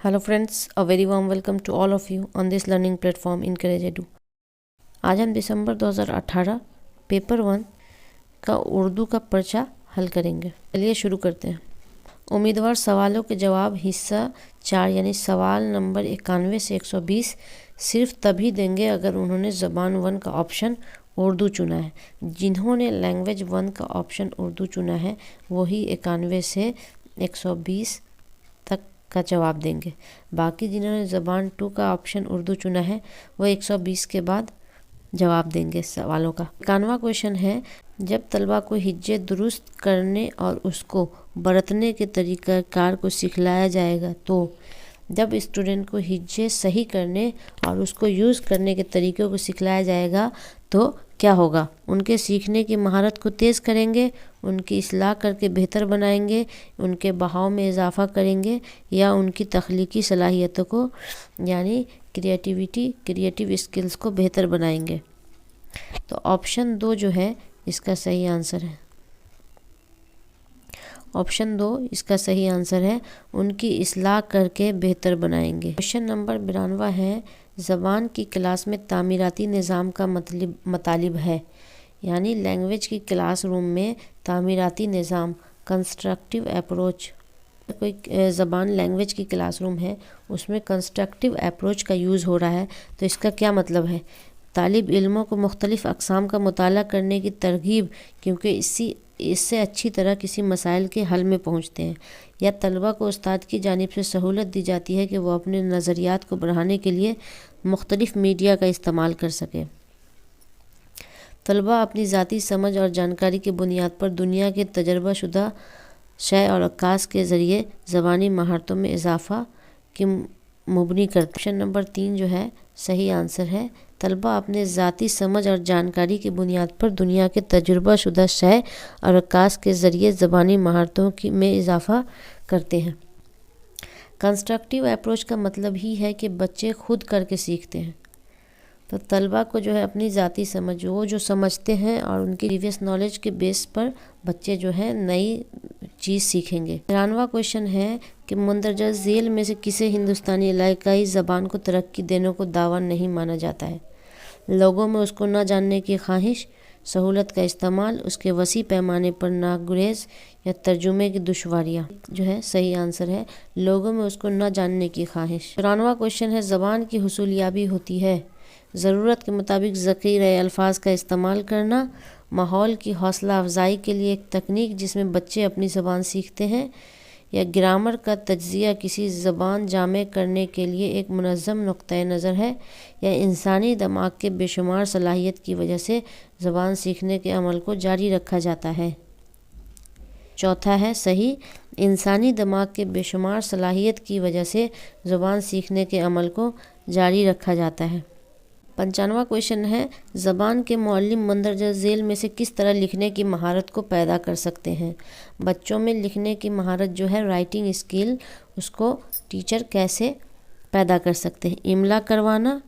Hello friends, a very warm welcome to all of you on this learning platform Encourage Edu. आज हम दिसंबर 2018 paper 1 का उर्दू का पर्चा हल करेंगे। चलिए शुरू करते हैं। उम्मीदवार सवालों के जवाब हिस्सा 4 यानी सवाल नंबर 91 से 120 सिर्फ तभी देंगे अगर उन्होंने ज़बान 1 का ऑप्शन उर्दू चुना है। जिन्होंने लैंग्वेज 1 का ऑप्शन उर्दू चुना है वही 91 से 120 तक का जवाब देंगे। बाकी जिन्होंने ज़बान 2 का ऑप्शन उर्दू चुना है वो 120 के बाद जवाब देंगे सवालों का। 91वां क्वेश्चन है, जब तलबा को हिज्जे दुरुस्त करने और उसको बरतने के तरीक़ाकार को सिखलाया जाएगा तो जब स्टूडेंट को हिज्जे सही करने और उसको यूज़ करने के तरीक़ों को सिखलाया जाएगा तो क्या होगा? उनके सीखने की महारत को तेज़ करेंगे, उनकी इस्लाह करके बेहतर बनाएंगे, उनके बहाव में इजाफ़ा करेंगे या उनकी तख्लीकी सलाहियतों को यानी क्रिएटिव स्किल्स को बेहतर बनाएंगे। तो ऑप्शन 2 जो है इसका सही आंसर है। ऑप्शन 2 इसका सही आंसर है, उनकी इस्लाह करके बेहतर बनाएंगे। क्वेश्चन नंबर 92 है, ज़बान की क्लास में तामीराती निज़ाम का मतलब है, यानी लैंग्वेज की क्लास रूम में तामीराती निज़ाम कंस्ट्रक्टिव अप्रोच। कोई ज़बान लैंग्वेज की क्लास रूम है उसमें कंस्ट्रक्टिव अप्रोच का यूज़ हो रहा है तो इसका क्या मतलब है? तालिब इल्मों को मुख्तलिफ़ अक़साम का मुताला करने की तरगीब, क्योंकि इससे अच्छी तरह किसी मसाइल के हल में पहुँचते हैं, या तलबा को उस्ताद की जानिब से सहूलत दी जाती है कि वो अपने नज़रियात को बढ़ाने के लिए मुख्तलिफ़ मीडिया का इस्तेमाल कर सके। तलबा अपनी ज़ाती समझ और जानकारी की बुनियाद पर दुनिया के तजर्बा शुदा शय और अक्कास के ज़रिए ज़बानी महारतों में इजाफ़ा की मुबनी करते। ऑप्शन नंबर 3 जो है सही आंसर है, तलबा अपने ज़ाती समझ और जानकारी की बुनियाद पर दुनिया के तजुर्बा शुदा शय और अक्कास के ज़रिए ज़बानी महारतों में इजाफ़ा करते हैं। कंस्ट्रक्टिव अप्रोच का मतलब ही है कि बच्चे खुद करके सीखते हैं। तो तलबा को जो है अपनी ज़ाती समझ, वो जो समझते हैं और उनकी प्रीवियस नॉलेज के बेस पर बच्चे जो है नई चीज़ सीखेंगे। 93वां क्वेश्चन है कि मंदरजा झेल में से किसे हिंदुस्तानी इलाकाई ज़बान को तरक्की देने को दावा नहीं माना जाता है? लोगों में उसको न जानने की ख्वाहिश, सहूलत का इस्तेमाल, उसके वसी पैमाने पर नागुरेज या तर्जुमे की दुश्वारियाँ। जो है सही आंसर है, लोगों में उसको न जानने की ख्वाहिश। 94वां क्वेश्चन है, ज़बान की हुसूलियाबी होती है ज़रूरत के मुताबिक ज़ख़ीरे अल्फाज का इस्तेमाल करना, माहौल की हौसला अफजाई के लिए एक तकनीक जिसमें बच्चे अपनी ज़बान सीखते हैं, या ग्रामर का तज्ज़िया किसी ज़बान जामे करने के लिए एक मुनज़्ज़म नुक्ता नज़र है, या इंसानी दिमाग के बेशुमार सलाहियत की वजह से ज़बान सीखने के अमल को जारी रखा जाता है। चौथा है सही, इंसानी दिमाग के बेशुमार सलाहियत की वजह से ज़बान सीखने के अमल को जारी रखा जाता है। 95वां क्वेश्चन है, ज़बान के मुअल्लिम मंदरजा झेल में से किस तरह लिखने की महारत को पैदा कर सकते हैं? बच्चों में लिखने की महारत जो है राइटिंग स्किल, उसको टीचर कैसे पैदा कर सकते हैं? इमला करवाना,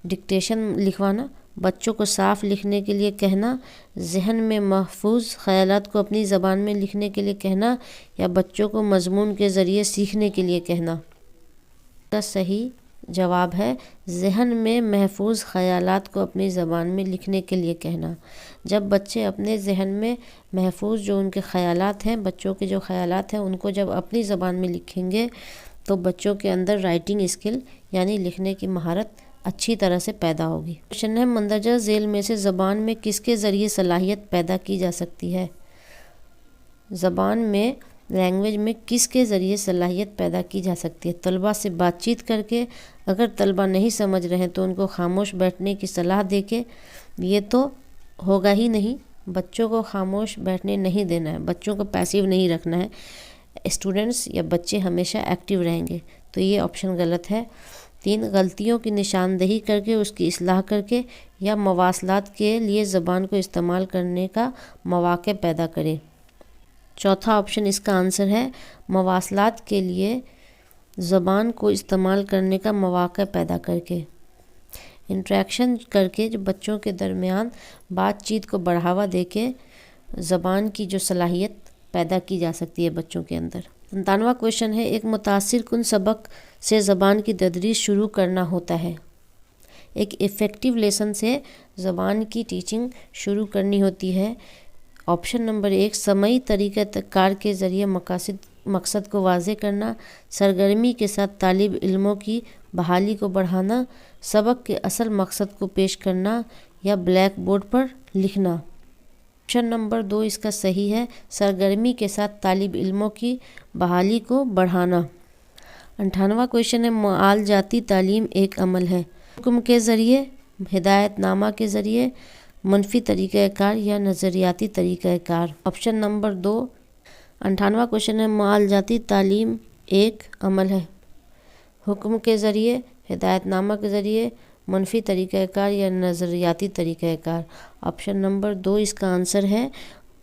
डिक्टेशन लिखवाना, बच्चों को साफ लिखने के लिए कहना, जहन में महफूज ख़यालात को अपनी ज़बान में लिखने के लिए कहना, या बच्चों को मज़मून के ज़रिए सीखने के लिए कहना। का सही जवाब है जहन में महफूज ख़यालात को अपनी ज़बान में लिखने के लिए कहना। जब बच्चे अपने जहन में महफूज जो उनके ख़यालात हैं, बच्चों के जो ख़यालात हैं, उनको जब अपनी ज़बान में लिखेंगे तो बच्चों के अंदर राइटिंग स्किल यानी लिखने की महारत अच्छी तरह से पैदा होगी। क्वेश्चन है, मंदरजा झेल में से ज़बान में किसके ज़रिए सलाहियत पैदा की जा सकती है? ज़बान में लैंग्वेज में किसके ज़रिए सलाहियत पैदा की जा सकती है? तलबा से बातचीत करके, अगर तलबा नहीं समझ रहे हैं तो उनको खामोश बैठने की सलाह देके। ये तो होगा ही नहीं, बच्चों को खामोश बैठने नहीं देना है, बच्चों को पैसिव नहीं रखना है। स्टूडेंट्स या बच्चे हमेशा एक्टिव रहेंगे, तो ये ऑप्शन गलत है। 3 गलतियों की निशानदेही करके उसकी इस्लाह करके, या मवासलात के लिए ज़बान को इस्तेमाल करने का मौक़ा पैदा करें। चौथा ऑप्शन इसका आंसर है, मवासलात के लिए ज़बान को इस्तेमाल करने का मौक़ा पैदा करके, इंटरेक्शन करके, जो बच्चों के दरमियान बातचीत को बढ़ावा देके ज़बान की जो सलाहियत पैदा की जा सकती है बच्चों के अंदर। 57वां क्वेश्चन है, एक मुतासिर कुन सबक से ज़बान की तदरीस शुरू करना होता है। एक इफ़ेक्टिव लेसन से ज़बान की टीचिंग शुरू करनी होती है। ऑप्शन नंबर 1, समई तरीक़ाकार के ज़रिए मकसद को वाज़े करना, सरगर्मी के साथ तालिब इल्मों की बहाली को बढ़ाना, सबक के असल मकसद को पेश करना या ब्लैक बोर्ड पर लिखना। ऑप्शन नंबर 2 इसका सही है, सरगर्मी के साथ तालिब इल्मों की बहाली को बढ़ाना। 58वां क्वेश्चन है, मुआलजाती तालीम एक अमल है। हुक्म के ज़रिए, हिदायतनामा के ज़रिए, मनफी तरीक़ाकार या नज़रियाती तरीक़ाकार। Option number 2। 58वां क्वेश्चन है, मुआलजाती तालीम एक अमल है। हुक्म के ज़रिए, हिदायतनामा के ज़रिए, मनफी तरीक़ाकार या नज़रियाती तरीक़ाकार। ऑप्शन नंबर 2 इसका आंसर है,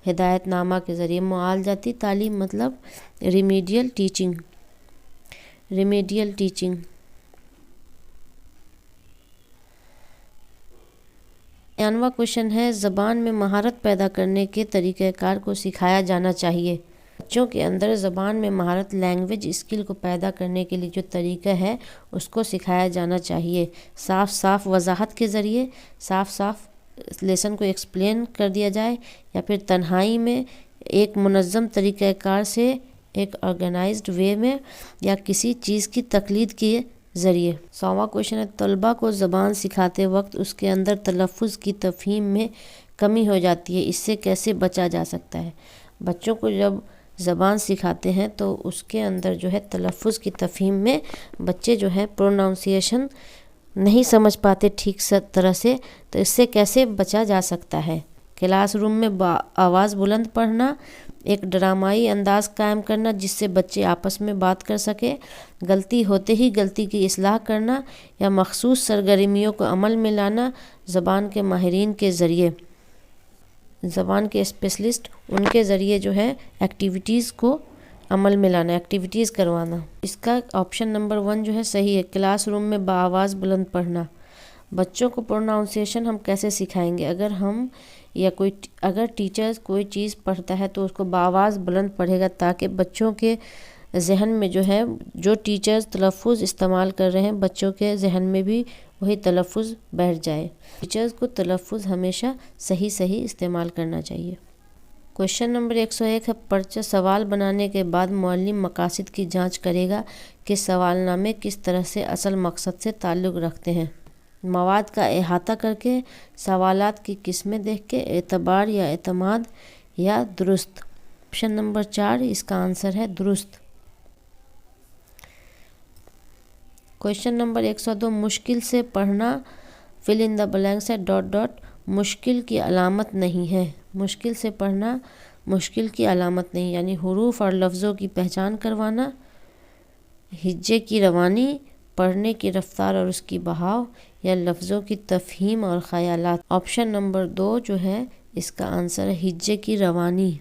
हिदायतनामा के ज़रिए। मुआलजाती तालीम मतलब रिमीडियल टीचिंग। 91वां क्वेश्चन है, ज़बान में महारत पैदा करने के तरीक़ाकार को सिखाया जाना चाहिए। बच्चों के अंदर ज़बान में महारत, लैंग्वेज स्किल को पैदा करने के लिए जो तरीका है उसको सिखाया जाना चाहिए। साफ साफ वजाहत के ज़रिए, साफ साफ लेसन को एक्सप्लेन कर दिया जाए, या फिर तन्हाई में एक मुनज़्ज़म तरीक़ाकार से, एक ऑर्गेनाइज्ड वे में, या किसी चीज़ की तक़लीद के ज़रिए। 100वां क्वेश्चन है, तलबा को ज़बान सिखाते वक्त उसके अंदर तलफ़्फ़ुज़ की तफ़हीम में कमी हो जाती है, इससे कैसे बचा जा सकता है। बच्चों को जब ज़बान सिखाते हैं तो उसके अंदर जो है तलफ़्फ़ुज़ की तफ़हीम में बच्चे जो है प्रोनाउंसिएशन नहीं समझ पाते ठीक तरह से, तो इससे कैसे बचा जा सकता है। क्लासरूम में आवाज़ बुलंद पढ़ना, एक ड्रामाई अंदाज़ कायम करना जिससे बच्चे आपस में बात कर सके, गलती होते ही गलती की इस्लाह करना, या मखसूस सरगर्मियों को अमल में लाना ज़बान के माहिरीन के ज़रिए, ज़बान के स्पेशलिस्ट उनके ज़रिए जो है एक्टिविटीज़ को अमल में लाना, एक्टिविटीज़ करवाना। इसका ऑप्शन नंबर 1 जो है सही है, क्लासरूम में बाआवाज़ बुलंद पढ़ना। बच्चों को प्रोनाउंसिएशन हम कैसे सिखाएंगे? अगर टीचर्स कोई चीज़ पढ़ता है तो उसको बाआवाज़ बुलंद पढ़ेगा, ताकि बच्चों के जहन में जो है, जो टीचर्स तलफ़्फ़ुज़ इस्तेमाल कर रहे हैं, बच्चों के जहन में भी वही तलफ़्फ़ुज़ बैठ जाए। टीचर्स को तलफ़्फ़ुज़ हमेशा सही इस्तेमाल करना चाहिए। क्वेश्चन नंबर 101 है, पर्चा सवाल बनाने के बाद मुअल्लिम मकासद की जांच करेगा कि सवालनामे किस तरह से असल मकसद से ताल्लुक़ रखते हैं। मवाद का अहाता करके, सवालात की किस्में देख के, एतबार या एतमाद, या दुरुस्त। ऑप्शन नंबर 4 इसका आंसर है दुरुस्त। क्वेश्चन नंबर 102, मुश्किल से पढ़ना फिल इन द ब्लैंक्स है ... मुश्किल की अलामत नहीं है। मुश्किल से पढ़ना मुश्किल की अलामत नहीं, यानी हुरूफ और लफ्ज़ों की पहचान करवाना, हिज्जे की रवानी, पढ़ने की रफ्तार और उसकी बहाव, या लफ्ज़ों की तफ़हीम और ख़यालात। ऑप्शन नंबर 2 जो है इसका आंसर है हिज्जे की रवानी।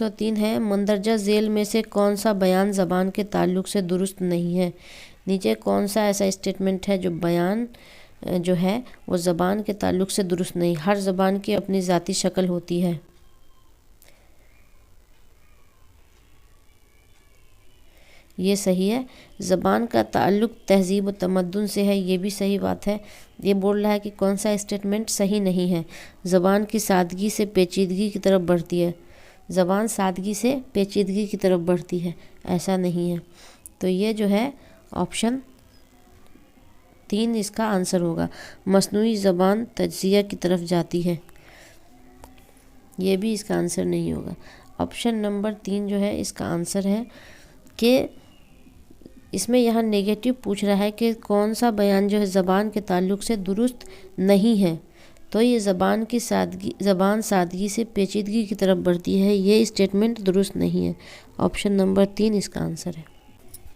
तो 3 है, मंदरजा झेल में से कौन सा बयान ज़बान के ताल्लुक़ से दुरुस्त नहीं है। नीचे कौन सा ऐसा स्टेटमेंट है जो बयान जो है वो ज़बान के ताल्लुक़ से दुरुस्त नहीं। हर ज़बान की अपनी ज़ाती शक्ल होती है। ये सही है। ज़बान का ताल्लुक़ तहज़ीब व तमद्दुन से है, ये भी सही बात है। ये बोल रहा है कि कौन सा स्टेटमेंट सही नहीं है। ज़बान की सादगी से पेचीदगी की तरफ बढ़ती है। ज़बान सादगी से पेचीदगी की तरफ बढ़ती है, ऐसा नहीं है। तो ये जो है ऑप्शन 3 इसका आंसर होगा। मस्नूई ज़बान तज्ज़िया की तरफ जाती है, ये भी इसका आंसर नहीं होगा। ऑप्शन नंबर 3 जो है इसका आंसर है कि इसमें यहाँ नेगेटिव पूछ रहा है कि कौन सा बयान जो है ज़बान के ताल्लुक़ से दुरुस्त नहीं है, तो ये ज़बान सादगी से पेचीदगी की तरफ बढ़ती है, ये स्टेटमेंट दुरुस्त नहीं है। ऑप्शन नंबर 3 इसका आंसर है।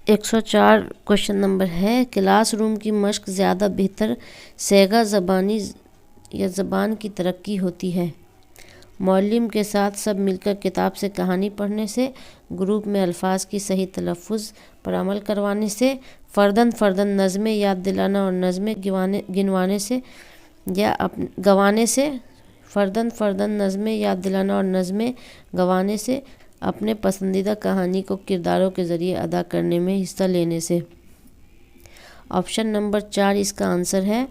104 क्वेश्चन नंबर है, क्लासरूम की मश्क ज़्यादा बेहतर सेगा ज़बानी या ज़बान की तरक्की होती है। मुअल्लिम के साथ सब मिलकर किताब से कहानी पढ़ने से, ग्रुप में अल्फाज की सही तलफ़्फ़ुज़ पर अमल करवाने से, फ़र्दन नज़में याद दिलाना और नज़में गिनवाने से, या गवाने से, फ़र्दन नज़में याद दिलाना और नज़में गवाने से اپنے پسندیدہ کہانی کو کرداروں کے ذریعے ادا کرنے میں حصہ لینے سے۔ آپشن نمبر 4 اس کا آنسر ہے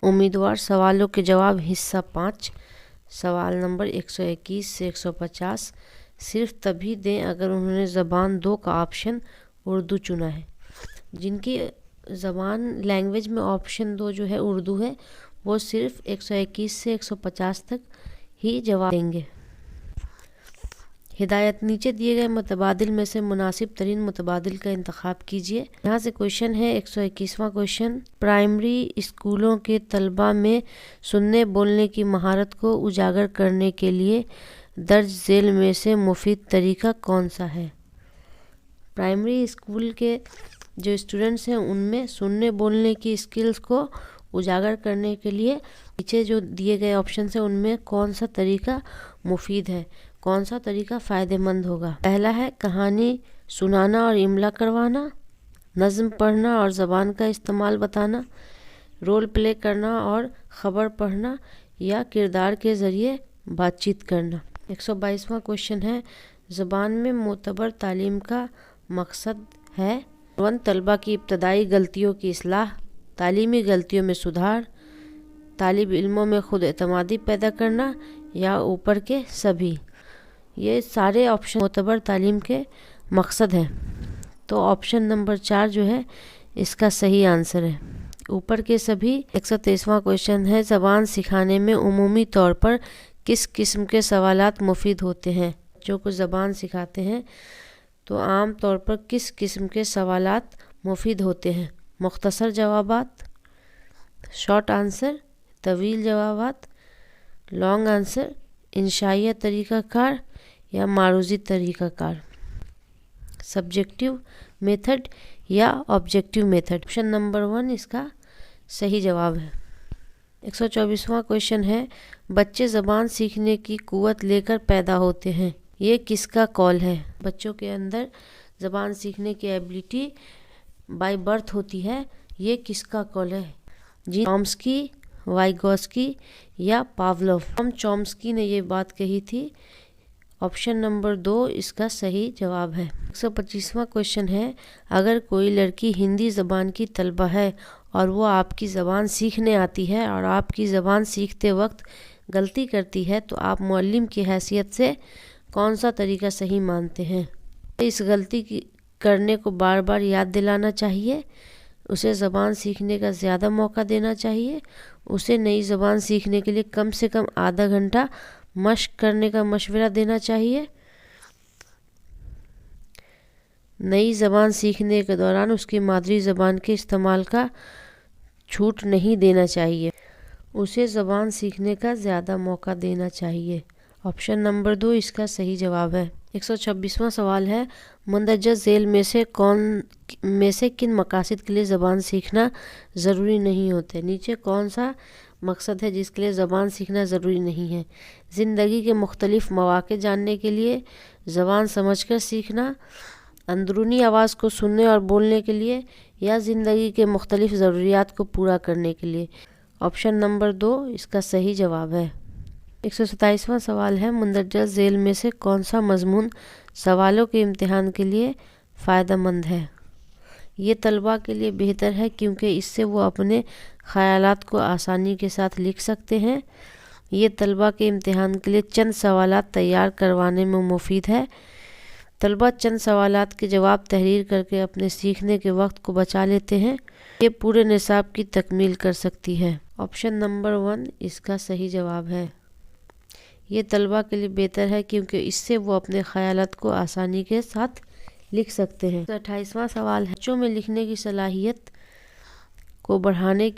امیدوار۔ سوالوں کے جواب حصہ 5 سوال نمبر 121 سے 150 صرف تبھی دیں اگر انہوں نے زبان 2 کا آپشن اردو چنا ہے۔ جن کی زبان لینگویج میں آپشن 2 جو ہے اردو ہے، وہ صرف 121 سے 150 تک ہی جواب دیں گے۔ ہدایت: نیچے دیے گئے متبادل میں سے مناسب ترین متبادل کا انتخاب کیجیے۔ یہاں سے کوشچن ہے 121واں کوشچن، پرائمری اسکولوں کے طلباء میں سننے بولنے کی مہارت کو اجاگر کرنے کے لیے درج ذیل میں سے مفید طریقہ کون سا ہے؟ پرائمری اسکول کے جو اسٹوڈنٹس ہیں ان میں سننے بولنے کی اسکلز کو اجاگر کرنے کے لیے نیچے جو دیے گئے آپشنس ہیں ان میں کون سا طریقہ مفید ہے، کون سا طریقہ فائدہ مند ہوگا؟ پہلا ہے کہانی سنانا اور املا کروانا، نظم پڑھنا اور زبان کا استعمال بتانا، رول پلے کرنا اور خبر پڑھنا، یا کردار کے ذریعے بات چیت کرنا۔ 122واں کوشچن ہے زبان میں معتبر تعلیم کا مقصد ہے 1 طلبہ کی ابتدائی غلطیوں کی اصلاح، تعلیمی غلطیوں میں سدھار، طالب علموں میں خود اعتمادی پیدا کرنا، یا اوپر کے سبھی۔ یہ سارے آپشن معتبر تعلیم کے مقصد ہیں، تو آپشن نمبر 4 جو ہے اس کا صحیح آنسر ہے، اوپر کے سبھی۔ 123واں کوشچن ہے زبان سکھانے میں عمومی طور پر کس قسم کے سوالات مفید ہوتے ہیں؟ بچوں کو زبان سکھاتے ہیں تو عام طور پر کس قسم کے سوالات مفید ہوتے ہیں؟ مختصر جوابات، شارٹ آنسر، طویل جوابات، لانگ آنسر، انشائیہ طریقہ کار، یا معروضی طریقہ کار، سبجیکٹیو میتھڈ یا آبجیکٹیو میتھڈ۔ آپشن نمبر 1 اس کا صحیح جواب ہے۔ 124واں کوشچن ہے بچے زبان سیکھنے کی قوت لے کر پیدا ہوتے ہیں، یہ کس کا قول ہے؟ بچوں کے اندر زبان سیکھنے کی ایبلٹی بائی برتھ ہوتی ہے، یہ کس کا قول ہے؟ جی چومسکی، وائگوسکی، یا پاولوف۔ چومسکی نے یہ بات کہی تھی۔ آپشن نمبر 2 اس کا صحیح جواب ہے۔ 125واں کوشچن ہے اگر کوئی لڑکی ہندی زبان کی طالبہ ہے اور وہ آپ کی زبان سیکھنے آتی ہے اور آپ کی زبان سیکھتے وقت غلطی کرتی ہے تو آپ معلم کی حیثیت سے کون سا طریقہ صحیح مانتے ہیں؟ اس غلطی کرنے کو بار بار یاد دلانا چاہیے، اسے زبان سیکھنے کا زیادہ موقع دینا چاہیے، اسے نئی زبان سیکھنے کے لیے کم سے کم آدھا گھنٹہ مشق کرنے کا مشورہ دینا چاہیے، نئی زبان سیکھنے کے دوران اس کی مادری زبان کے استعمال کا چھوٹ نہیں دینا چاہیے، اسے زبان سیکھنے کا زیادہ موقع دینا چاہیے۔ آپشن نمبر 2 اس کا صحیح جواب ہے۔ 126واں سوال ہے مندرجہ ذیل میں سے کن مقاصد کے لیے زبان سیکھنا ضروری نہیں ہوتے؟ نیچے کون سا مقصد ہے جس کے لیے زبان سیکھنا ضروری نہیں ہے؟ زندگی کے مختلف مواقع جاننے کے لیے، زبان سمجھ کر سیکھنا، اندرونی آواز کو سننے اور بولنے کے لیے، یا زندگی کے مختلف ضروریات کو پورا کرنے کے لیے۔ آپشن نمبر 2 اس کا صحیح جواب ہے۔ 127واں سوال ہے مندرجہ ذیل میں سے کون سا مضمون سوالوں کے امتحان کے لیے فائدہ مند ہے؟ یہ طلباء کے لیے بہتر ہے کیونکہ اس سے وہ اپنے خیالات کو آسانی کے ساتھ لکھ سکتے ہیں۔ یہ طلباء کے امتحان کے لیے چند سوالات تیار کروانے میں مفید ہے۔ طلباء چند سوالات کے جواب تحریر کر کے اپنے سیکھنے کے وقت کو بچا لیتے ہیں، یہ پورے نصاب کی تکمیل کر سکتی ہے۔ آپشن نمبر 1 اس کا صحیح جواب ہے۔ یہ طلباء کے لیے بہتر ہے کیونکہ اس سے وہ اپنے خیالات کو آسانی کے ساتھ لکھ سکتے ہیں۔ 28واں سوال ہے بچوں میں لکھنے کی صلاحیت کو بڑھانے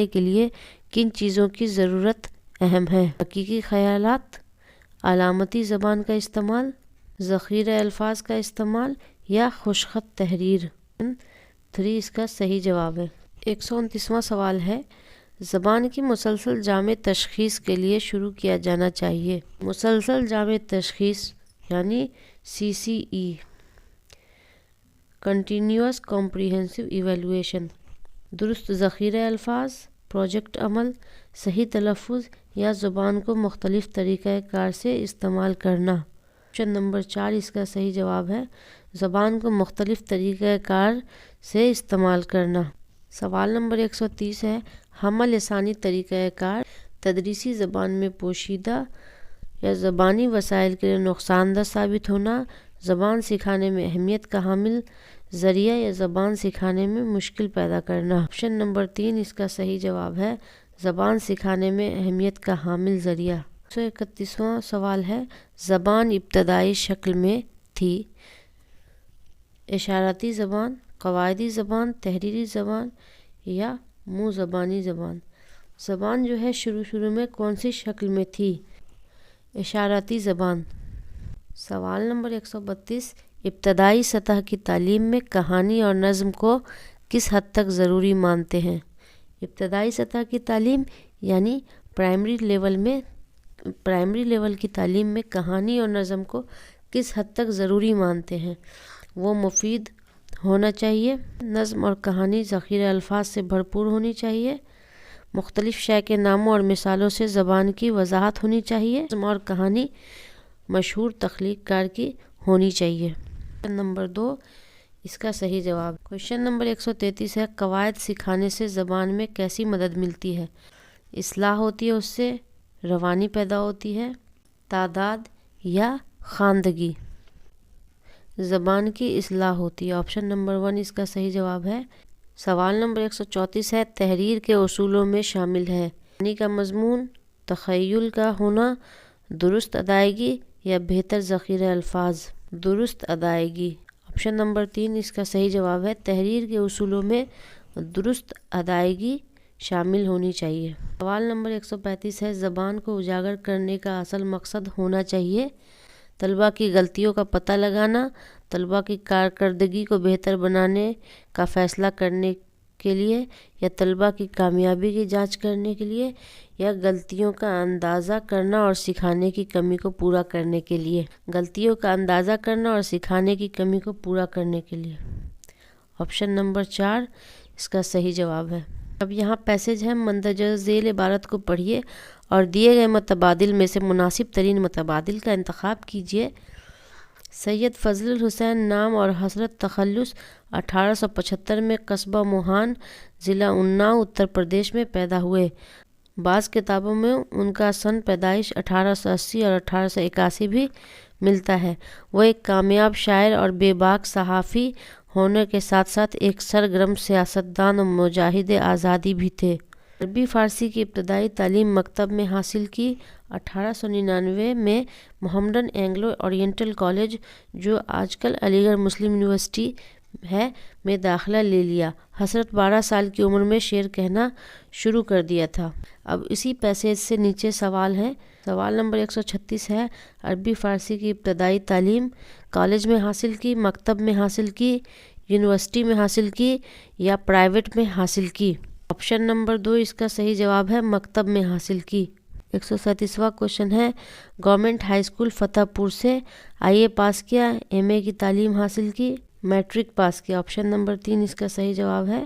کے لیے کن چیزوں کی ضرورت اہم ہے؟ حقیقی خیالات، علامتی زبان کا استعمال، ذخیرہ الفاظ کا استعمال، یا خوشخط تحریر۔ 3 اس کا صحیح جواب ہے۔ 129واں سوال ہے زبان کی مسلسل جامع تشخیص کے لیے شروع کیا جانا چاہیے۔ مسلسل جامع تشخیص یعنی CCE کنٹینیوس کمپریہنسو ایویلویشن، درست ذخیرہ الفاظ، پروجیکٹ عمل، صحیح تلفظ یا زبان کو مختلف طریقہ کار سے استعمال کرنا۔ آپشن نمبر 4 اس کا صحیح جواب ہے زبان کو مختلف طریقہ کار سے استعمال کرنا۔ سوال نمبر 130 ہے حمل لسانی طریقہ کار تدریسی زبان میں پوشیدہ یا زبانی وسائل کے لیے نقصان دہ ثابت ہونا، زبان سکھانے میں اہمیت کا حامل ذریعہ یا زبان سکھانے میں مشکل پیدا کرنا۔ آپشن نمبر 3 اس کا صحیح جواب ہے زبان سکھانے میں اہمیت کا حامل ذریعہ۔ 131واں سوال ہے زبان ابتدائی شکل میں تھی؟ اشاراتی زبان، قواعدی زبان، تحریری زبان یا منہ زبانی زبان۔ زبان جو ہے شروع میں کون سی شکل میں تھی؟ اشاراتی زبان۔ سوال نمبر 132 ابتدائی سطح کی تعلیم میں کہانی اور نظم کو کس حد تک ضروری مانتے ہیں؟ ابتدائی سطح کی تعلیم یعنی پرائمری لیول کی تعلیم میں کہانی اور نظم کو کس حد تک ضروری مانتے ہیں؟ وہ مفید ہونا چاہیے، نظم اور کہانی ذخیرہ الفاظ سے بھرپور ہونی چاہیے، مختلف شے کے ناموں اور مثالوں سے زبان کی وضاحت ہونی چاہیے، نظم اور کہانی مشہور تخلیق کار کی ہونی چاہیے۔ نمبر 2 اس کا صحیح جواب۔ کوشچن نمبر 133 ہے قواعد سکھانے سے زبان میں کیسی مدد ملتی ہے؟ اصلاح ہوتی ہے، اس سے روانی پیدا ہوتی ہے، تعداد یا خواندگی؟ زبان کی اصلاح ہوتی ہے۔ آپشن نمبر 1 اس کا صحیح جواب ہے۔ سوال نمبر 134 ہے تحریر کے اصولوں میں شامل ہے کہانی کا مضمون، تخیل کا ہونا، درست ادائیگی یا بہتر ذخیرہ الفاظ؟ درست ادائیگی۔ آپشن نمبر 3 اس کا صحیح جواب ہے تحریر کے اصولوں میں درست ادائیگی شامل ہونی چاہیے۔ سوال نمبر 135 ہے زبان کو اجاگر کرنے کا اصل مقصد ہونا چاہیے طلباء کی غلطیوں کا پتہ لگانا، طلباء کی کارکردگی کو بہتر بنانے کا فیصلہ کرنے کے لیے، یا طلباء کی کامیابی کی جانچ کرنے کے لیے، یا غلطیوں کا اندازہ کرنا اور سکھانے کی کمی کو پورا کرنے کے لیے؟ غلطیوں کا اندازہ کرنا اور سکھانے کی کمی کو پورا کرنے کے لیے۔ آپشن نمبر 4 اس کا صحیح جواب ہے۔ اب یہاں پیسج ہے، مندرجہ ذیل عبارت کو پڑھیے اور دیے گئے متبادل میں سے مناسب ترین متبادل کا انتخاب کیجیے۔ سید فضل الحسین نام اور حسرت تخلص 1875 میں قصبہ موہان، ضلع اناؤ، اتر پردیش میں پیدا ہوئے۔ بعض کتابوں میں ان کا سن پیدائش 1880 اور 1881 بھی ملتا ہے۔ وہ ایک کامیاب شاعر اور بے باک صحافی ہونے کے ساتھ ساتھ ایک سرگرم سیاستدان اور مجاہد آزادی بھی تھے۔ عربی فارسی کی ابتدائی تعلیم مکتب میں حاصل کی۔ 1899 میں محمڈن اینگلو اورینٹل کالج، جو آج کل علی گڑھ مسلم یونیورسٹی ہے، میں داخلہ لے لیا۔ حسرت 12 سال کی عمر میں شعر کہنا شروع کر دیا تھا۔ اب اسی پیسیج سے نیچے سوال ہے۔ سوال نمبر 136 ہے عربی فارسی کی ابتدائی تعلیم کالج میں حاصل کی، مکتب میں حاصل کی، یونیورسٹی میں حاصل کی یا پرائیویٹ میں حاصل کی؟ آپشن نمبر 2 اس کا صحیح جواب ہے مکتب میں حاصل کی۔ 137واں کوشچن ہے گورنمنٹ ہائی اسکول فتح پور سے IAA پاس کیا، MA کی تعلیم حاصل کی، میٹرک پاس کیا؟ آپشن نمبر 3 اس کا صحیح جواب ہے۔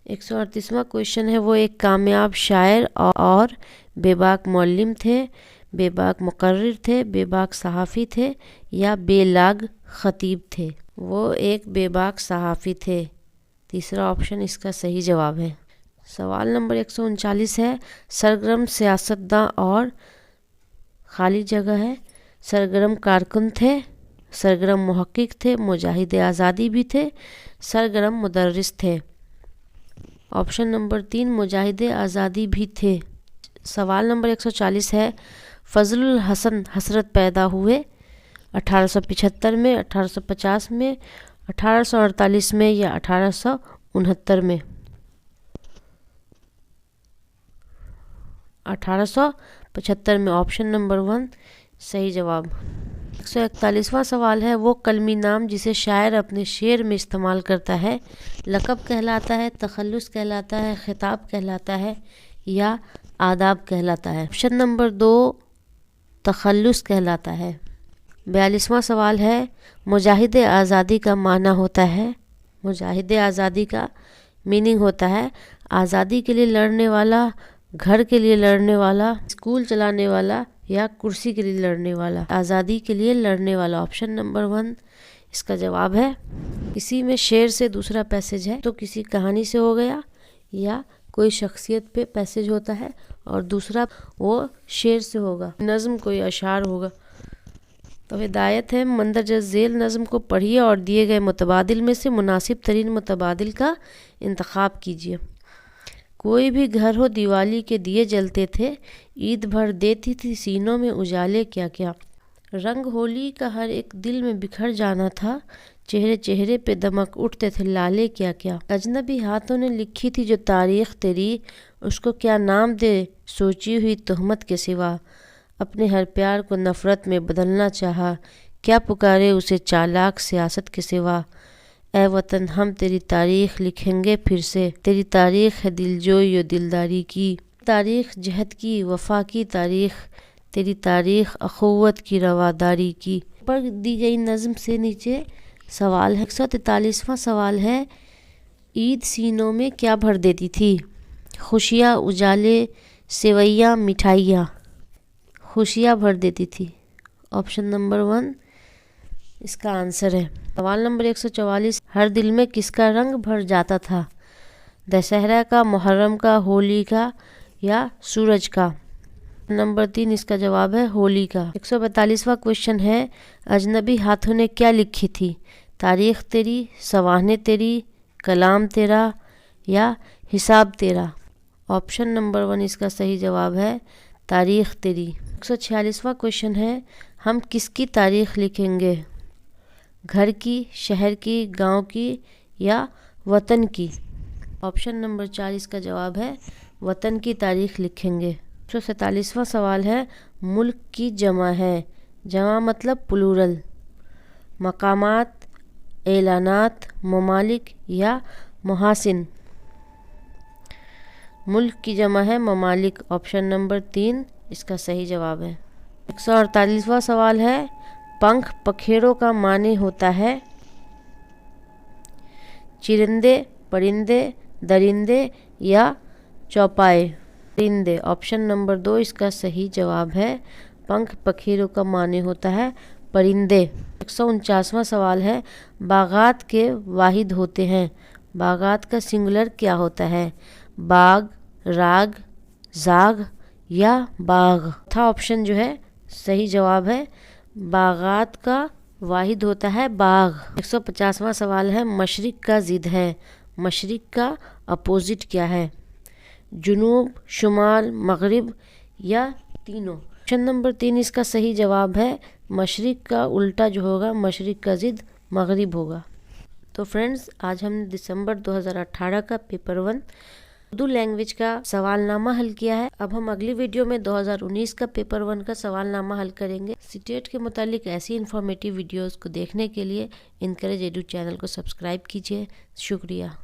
ایک 138واں کوشچن ہے وہ ایک کامیاب شاعر اور بے باک معلم تھے، بے باک مقرر تھے، بے باک صحافی تھے یا بے لاگ خطیب تھے؟ وہ ایک بے باک صحافی تھے۔ تیسرا آپشن اس کا صحیح جواب ہے۔ سوال نمبر 139 ہے سرگرم سیاستداں اور خالی جگہ ہے، سرگرم کارکن تھے، سرگرم محقق تھے، مجاہد آزادی بھی تھے، سرگرم مدرس تھے؟ آپشن نمبر 3 مجاہد آزادی بھی تھے۔ سوال نمبر 140 ہے فضل الحسن حسرت پیدا ہوئے 1875 میں، 1850 میں، 1848 میں یا 1869 میں؟ 1875 میں۔ آپشن نمبر 1 صحیح جواب۔ 141واں سوال ہے وہ کلمی نام جسے شاعر اپنے شعر میں استعمال کرتا ہے لقب کہلاتا ہے، تخلص کہلاتا ہے، خطاب کہلاتا ہے یا آداب کہلاتا ہے؟ آپشن نمبر 2 تخلص کہلاتا ہے۔ 42वां सवाल है, मुजाहिद आज़ादी का माना होता है। मुजाहिद आज़ादी का मीनिंग होता है आज़ादी के लिए लड़ने वाला, घर के लिए लड़ने वाला, स्कूल चलाने वाला या कुर्सी के लिए लड़ने वाला। आज़ादी के लिए लड़ने वाला, ऑप्शन नंबर 1 इसका जवाब है। इसी में शेर से दूसरा पैसेज है, तो किसी कहानी से हो गया या कोई शख्सियत पे पैसेज होता है, और दूसरा वो शेर से होगा, नज़म कोई अशार होगा। तो हिदायत है, मंदरजा झेल नज़म को पढ़िए और दिए गए मुतबादिल में से मुनासिब तरीन मुतबादिल का इंतखाब कीजिए। कोई भी घर हो दिवाली के दिए जलते थे, ईद भर देती थी सीनों में उजाले क्या क्या। रंग होली का हर एक दिल में बिखर जाना था, चेहरे चेहरे पे दमक उठते थे लाले क्या क्या। अजनबी हाथों ने लिखी थी जो तारीख तेरी, उसको क्या नाम दे सोची हुई तोहमत के सिवा। अपने हर प्यार को नफ़रत में बदलना चाहा, क्या पुकारे उसे चालाक सियासत के सिवा। ऐ वतन हम तेरी तारीख लिखेंगे फिर से, तेरी तारीख है दिलजोई और दिलदारी की। तारीख जहद की वफा की तारीख, तेरी तारीख अखुवत की रवादारी की। पर दी गई नज़म से नीचे सवाल है। 143वां सवाल है, ईद सीनों में क्या भर देती थी। खुशियाँ, उजाले, सेवैयाँ, मिठाइयाँ। खुशियाँ भर देती थी, ऑप्शन नंबर 1 इसका आंसर है। सवाल नंबर 144, हर दिल में किसका रंग भर जाता था। दशहरा का, मुहर्रम का, होली का या सूरज का। नंबर 3 इसका जवाब है होली का। 142वां क्वेश्चन है, अजनबी हाथों ने क्या लिखी थी। तारीख तेरी, सवाहने तेरी, कलाम तेरा या हिसाब तेरा। ऑप्शन नंबर 1 इसका सही जवाब है तारीख तेरी। 146वां क्वेश्चन है, हम किसकी तारीख लिखेंगे। घर की, शहर की, गांव की या वतन की। ऑप्शन नंबर 4 इसका जवाब है वतन की तारीख लिखेंगे। 147वां सवाल है, मुल्क की जमा है। जमा मतलब प्लूरल। मकामात, एलानात, ममालिक या मुहासिन। मुल्क की जमा है ममालिक, ऑप्शन नंबर 3 इसका सही जवाब है। 148वां सवाल है, पंख पखेरों का माने होता है। चिरिंदे, परिंदे, दरिंदे या चौपाए। परिंदे, ऑप्शन नंबर 2 इसका सही जवाब है। पंख पखेरों का माने होता है परिंदे। 149वां सवाल है, बागात के वाहिद होते हैं। बागात का सिंगुलर क्या होता है। बाग, राग, जाग या बाग। था ऑप्शन जो है सही जवाब है बागात का वाहिद होता है बाग। 150वां सवाल है, मशरिक का ज़िद है। मशरिक का अपोजिट क्या है। जुनूब, शुमाल, मगरिब या तीनों। ऑप्शन नंबर 3 इसका सही जवाब है मशरिक का उल्टा जो होगा, मशरिक का ज़िद मगरिब होगा। तो फ्रेंड्स, आज हमने दिसंबर 2018 का पेपर 1 उर्दू लैंग्वेज का सवालनामा हल किया है। अब हम अगली वीडियो में 2019 का पेपर 1 का सवालनामा हल करेंगे। सीटेट के मुतालिक ऐसी इन्फॉर्मेटिव वीडियोस को देखने के लिए इनकरेज एडू चैनल को सब्सक्राइब कीजिए। शुक्रिया।